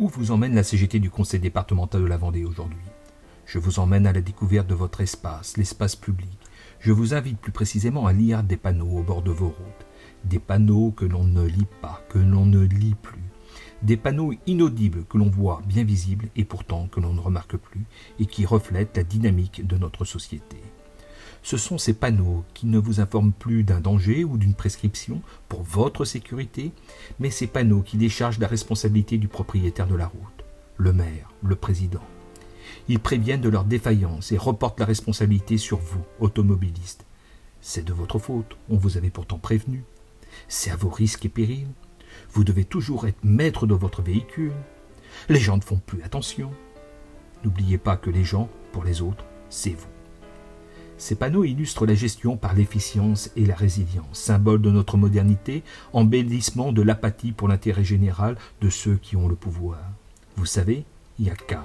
Où vous emmène la CGT du Conseil départemental de la Vendée aujourd'hui? Je vous emmène à la découverte de votre espace, l'espace public. Je vous invite plus précisément à lire des panneaux au bord de vos routes. Des panneaux que l'on ne lit pas, que l'on ne lit plus. Des panneaux inaudibles que l'on voit bien visibles et pourtant que l'on ne remarque plus et qui reflètent la dynamique de notre société. Ce sont ces panneaux qui ne vous informent plus d'un danger ou d'une prescription pour votre sécurité, mais ces panneaux qui déchargent la responsabilité du propriétaire de la route, le maire, le président. Ils préviennent de leur défaillance et reportent la responsabilité sur vous, automobilistes. C'est de votre faute, on vous avait pourtant prévenu. C'est à vos risques et périls. Vous devez toujours être maître de votre véhicule. Les gens ne font plus attention. N'oubliez pas que les gens, pour les autres, c'est vous. Ces panneaux illustrent la gestion par l'efficience et la résilience, symbole de notre modernité, embellissement de l'apathie pour l'intérêt général de ceux qui ont le pouvoir. Vous savez, il n'y a qu'à.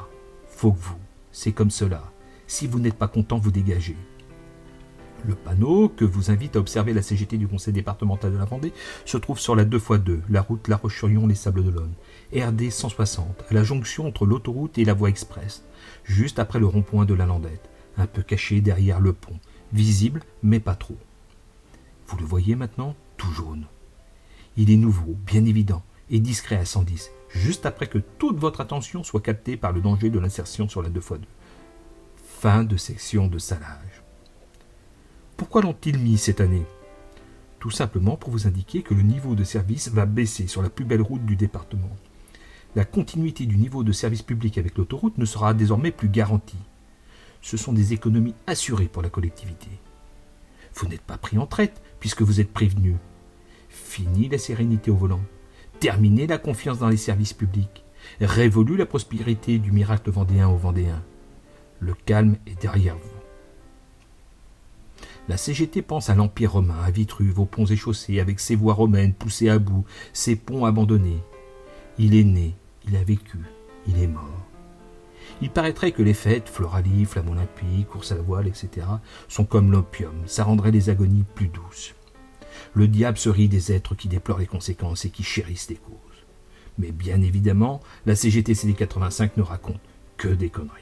Faut que vous. C'est comme cela. Si vous n'êtes pas content, vous dégagez. Le panneau que vous invite à observer la CGT du Conseil départemental de la Vendée se trouve sur la 2x2, la route La Roche-sur-Yon, les Sables-d'Olonne, RD 160, à la jonction entre l'autoroute et la voie express, juste après le rond-point de la Landette, un peu caché derrière le pont, visible mais pas trop. Vous le voyez maintenant, tout jaune. Il est nouveau, bien évident, et discret à 110, juste après que toute votre attention soit captée par le danger de l'insertion sur la 2x2. Fin de section de salage. Pourquoi l'ont-ils mis cette année? Tout simplement pour vous indiquer que le niveau de service va baisser sur la plus belle route du département. La continuité du niveau de service public avec l'autoroute ne sera désormais plus garantie. Ce sont des économies assurées pour la collectivité. Vous n'êtes pas pris en traite puisque vous êtes prévenu. Fini la sérénité au volant. Terminez la confiance dans les services publics. Révolue la prospérité du miracle vendéen aux Vendéens. Le calme est derrière vous. La CGT pense à l'Empire romain, à Vitruve, aux ponts et chaussées, avec ses voies romaines poussées à bout, ses ponts abandonnés. Il est né, il a vécu, il est mort. Il paraîtrait que les fêtes, Floralie, Flamme olympique, course à la voile, etc., sont comme l'opium, ça rendrait les agonies plus douces. Le diable se rit des êtres qui déplorent les conséquences et qui chérissent les causes. Mais bien évidemment, la CGT CD85 ne raconte que des conneries.